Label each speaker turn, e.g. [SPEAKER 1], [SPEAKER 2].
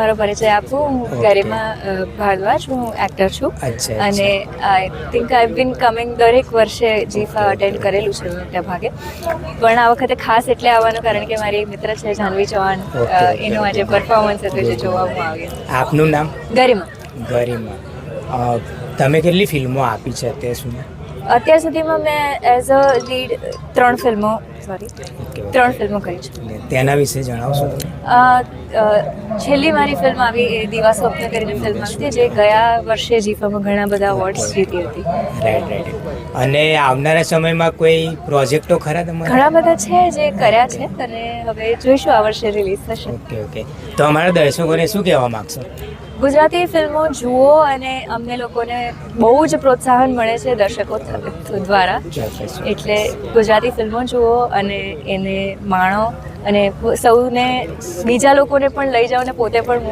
[SPEAKER 1] મારો પરિચય આપું. હું ગરિમા ભારદ્વાજ, હું એક્ટર છું. અને I think I bin coming દરેક વર્ષે જીફા અટેન્ડ કરેલું છે મોટા ભાગે, પણ આ વખતે ખાસ એટલે આવવાનું કારણ કે મારી એક મિત્ર છે જાહ્નવી ચૌહાણ, એનું આજે પરફોર્મન્સ હતું જે જોવા હું આવી.
[SPEAKER 2] આપનું નામ?
[SPEAKER 1] ગરિમા.
[SPEAKER 2] ગરિમા, તમે કેટલી ફિલ્મો આપી છે
[SPEAKER 1] અત્યાર સુધીમાં મેં એઝ અ લીડ 3 ફિલ્મો કરી છે.
[SPEAKER 2] તેના વિશે જણાવશો?
[SPEAKER 1] છેલ્લી મારી ફિલ્મ આવી એ દીવા સ્વપ્ન કરીને ફિલ્મ આવી હતી, જે ગયા વર્ષે જીફામાં ઘણા બધા અવોર્ડ્સ જીતી હતી.
[SPEAKER 2] રાઈટ. અને આવનારા સમયમાં કોઈ પ્રોજેક્ટો ખરા તમારા?
[SPEAKER 1] ઘણા બધા છે જે કર્યા છે અને હવે જોઈશું આ વર્ષે રિલીઝ થશે.
[SPEAKER 2] ઓકે. તો અમારા દર્શકોને શું કહેવા માંગશો?
[SPEAKER 1] ગુજરાતી ફિલ્મો જુઓ અને અમને લોકોને બહુ જ પ્રોત્સાહન મળે છે દર્શકો દ્વારા, એટલે ગુજરાતી ફિલ્મો જુઓ અને એને માણો અને સૌને બીજા લોકોને પણ લઈ જાઓ અને પોતે પણ